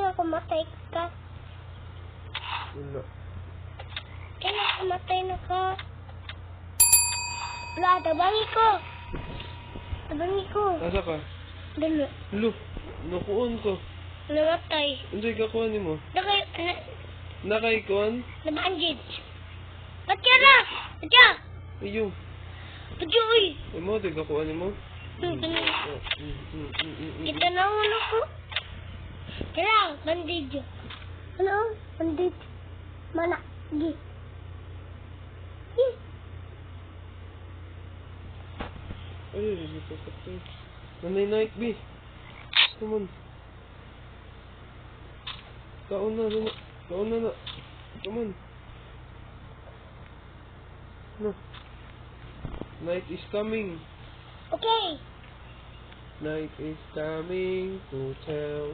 nga kumatay ka. Wala. Kaya kumatay na ka. Wala, tabangi ko. Tabangi ko. Asa ka? Dalo. Lu, nakuon ko. Namatay. Unsa ikakuan nimo? Nakaikuan? Nakaikuan? Nabanjid. Patya na! Patya! Ayo. Patya, uy! Ay mo, ikakuan nimo? Kita na ulo ko. Kailang, bandage. Ano? Bandage. Mana? Gi. Gi. Ay, dito patay. Nanay night B. Come on. Kaon na. Kaon na. Come on. No. Night is coming. Okay. Night is coming to tell.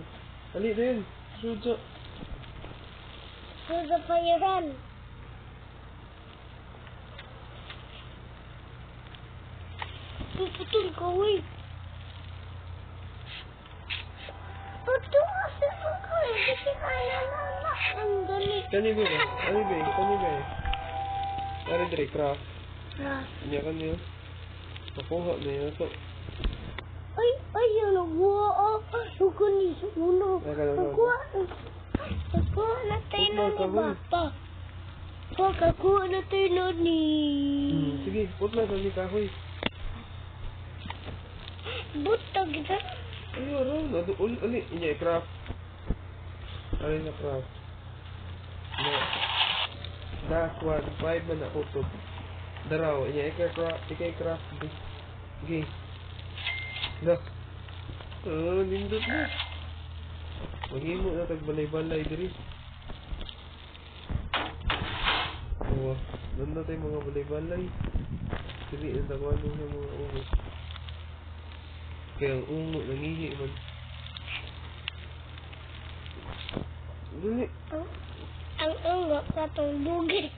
Ali din. Suja. So the fire run. Putol ko, uy. Putol kasi ako eh. Kasi kaya na. Ang galit. Kani ba? Kani ba? Ari dire craft. Ah. Nya kan niya. Pakuha na yun. So, Ay, yan nagbuha ako. Suko ni Suno. Nagbuha na tayo na ni Papa. Kakakuha na tayo na ni... Sige, putla sa ni kahoy. Butag na. Ayo, ron. Ali, inya craft. Ari na craft. No. That's what 5 man na utop. Daraw, inya ikay craft. Okay. Dah. Lindot na. Maghimo na tagbalay-balay diri. Oh, nanda tayo mga balay-balay. Dili ang tagwan ng mga ungo. Kaya ang ungo nangihi man. Dili. Ang ungo katong dugi.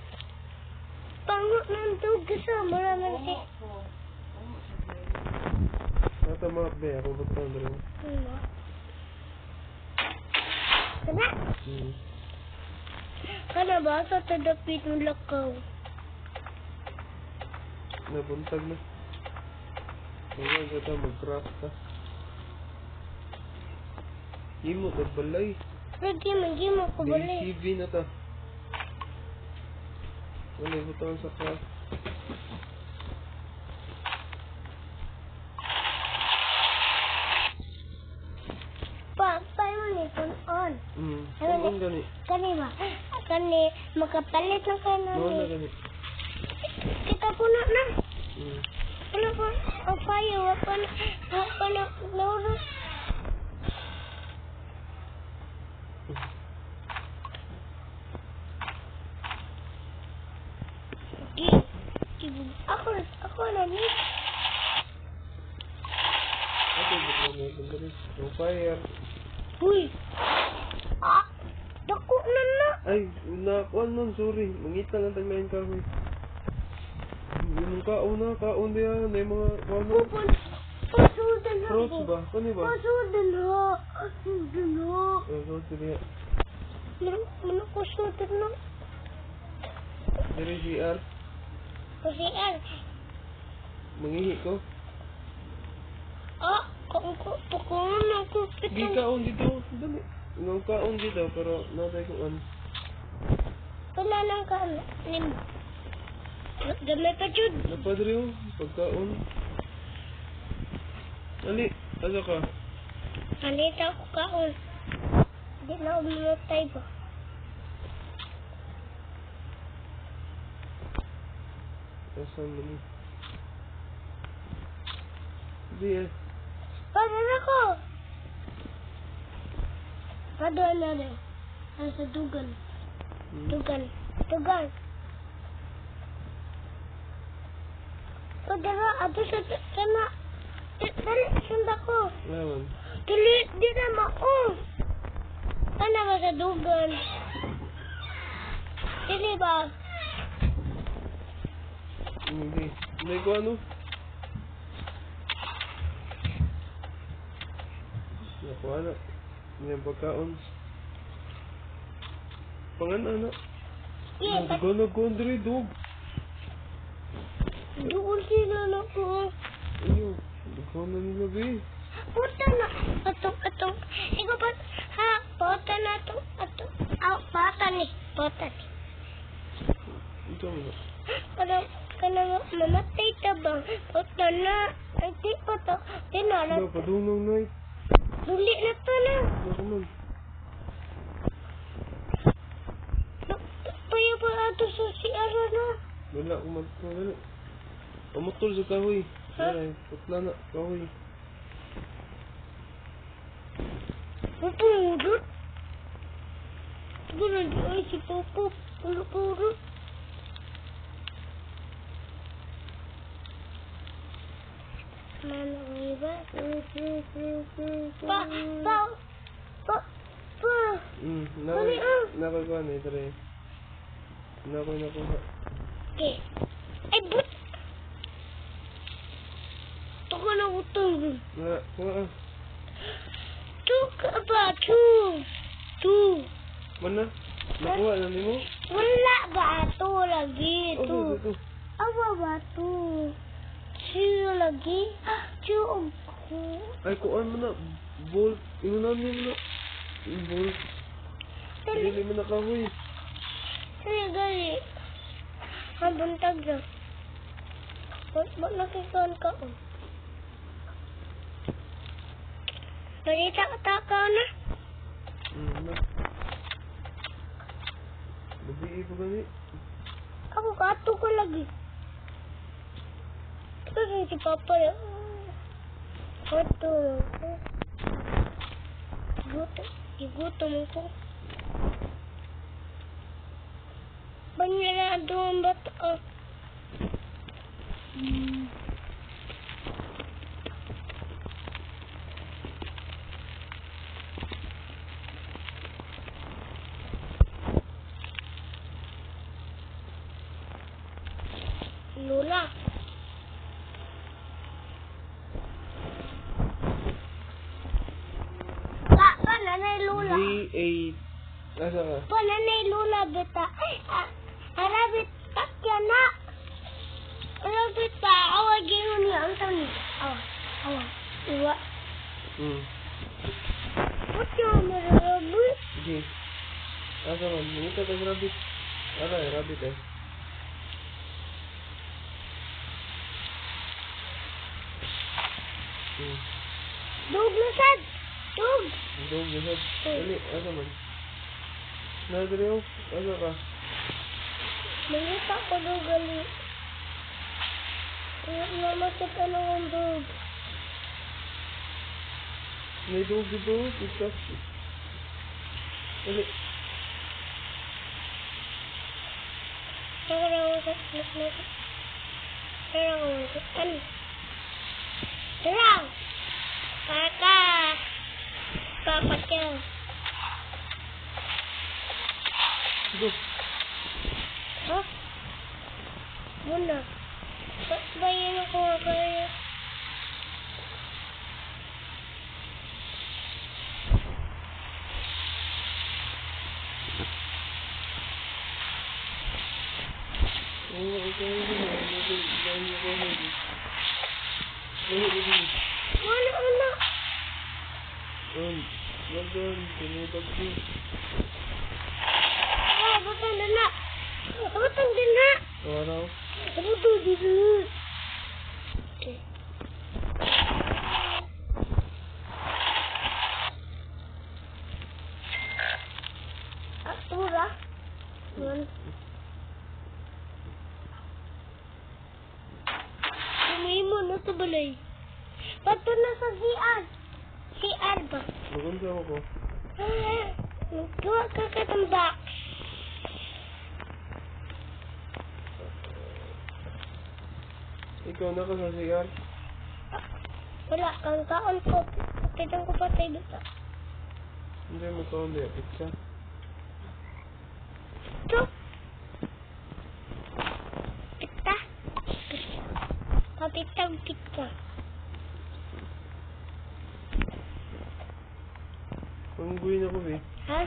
Pango ng dugi sa maraming si... Nata mga be, ako butang dali. Kana? Kana ba sa tadapit ng lakaw? Nabuntag na. Kaya ka ta mag-craft ka. Imo tagbalay. Lagi mo ko balik. DCB na ta. Wala butang sa craft. Paano ni on? Kung gani. Kani ba? Kani makapalit na kayo No na ni. gani. Kita puno na. Puno po. Ang payo. Wapa na. Nauro. Ako na ni. Ako butang na gani. No fire. Uy. Dako na. Ay, nakuan nun, sorry. Mangita lang taglayin ka, huy. Yung kaon diya, na yung mga kuan nun. Pasudan na. Fruits ba? Kani ba? Pasudan na. Pasudan na. Fruits diya. Mana ko sudan na. Dari CR. Kasi Mangihi ko. Pakunan ako. Di kaon dito. Dali. Ngang kaon dito, pero natay ko an. Wala lang ka. Gamay pa jud. Napadri oh, pagkaon. Ali, asa ka? Nandito ako kaon. Hindi na umimatay ba? Asan mo ni? Di eh. Paano ako? Paano na rin? Sa dugan. Dugan. Padara, ato sa sana. Dali, sunda ko. Lawan. Dali, di na mao. Sana ba sa dugan? Dili ba? Hindi. Hindi ko ano? Nakuha na. Hindi ang pagkaon. Pangan, anak. Yeah, Nagana ko, Andre, dog. doon sila na ko. Ayun, nagana nila, be. Puta na. Atong. Ikaw ba? Ha? Puta na to. Atong. Aw, bata ni. Ito mo na. Kana mamatay ta ba? Puta na. Ay, di pa to. Dinala. Wala, padunong na eh. Duli na to na. Wala ka man. Paya pa ato sa siara na. Wala, wala. Pamutol sa kahoy. Ha? Ay, putla na, kahoy. Pupurut. Siguro di ay si Popo. Purut. Mana ang iba? Pa. Kani, Nakakuha na ito rin. Nakuha. Okay. Ay, but. Ito ka na utong. Kuha. Two ka ba? Two. Mana? Nakuha na mo? Wala ba ito lagi? Oh, Two. ito. Awa ba ito? Siyo lagi? Siyo ko. Ay, kuhaan mo na. Ball. Inunan mo na. Ball. Dili mo na kahoy. Sige, gali. Buntag na. Ba't nakikaon ka o? Narita ka na? Na. Babi pa gani. Ako kato ko lagi. Kasi si Papa yan. Kato lang ko. Igutom ko. Banyalado ang bata. Lula. Nanay Lula. D8. Asa ka? Nanay Lula, beta. Arabit takya na. Arabit pa. Awa, gino niya. Ang tani. Awa. Iwa. Ba't yung mararabit? Sige. Asa man? Minita ka sa rabbit. Rabbit eh. Dug lasad. Dug. Dog, yun. Dali, asa man? Nadari ako. Asa ka? Mangita ko dug gali. Namasip ka ng dug. May dog dito. Pita. Dali. Sarang! Kaka! Kapatid! Go. Ha? Muna. Bayan ako kaya. Mana? Welcome. Tinutag ko. Batang dana. Batang dana. Araw. Ano to dito? Okay. Atura. Mo na sa balay. Bato na sa CR. CR ba? Maganda ako. Nagkuha ka katambak. Ikaw na ka sa CR? Wala, ang kaon ko. Kitang ko patay dito. Hindi mo ito hindi. Pizza. Ito. Pita. Papitang pita. Pangguin ako eh. Ha?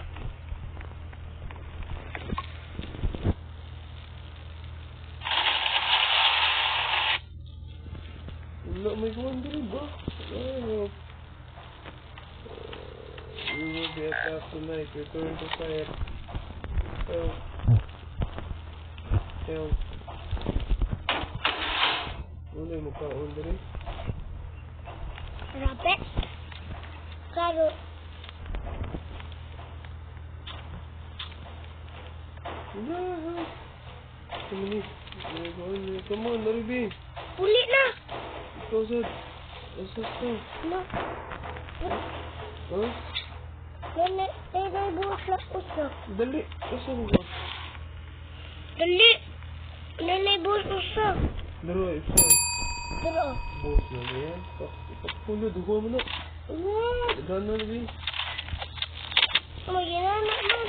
Nagawan diri ba? Ayop. You will be attacked tonight. Return to fire. Help. Help. Ano yung mukhaon diri? Rape. Karo. No. Come on, Naribi. Uli na. Ikaw, Zed. Asas ka. No. Ha? Nene buhos na usap. Dali. Asan ka? Dali. Nene buhos usap. Laro, isa. Pero. Boss na na yan. Ipagpulo, dugo mo na. Dagan na, Naribi. Magina man.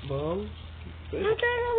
Bang. Ang tara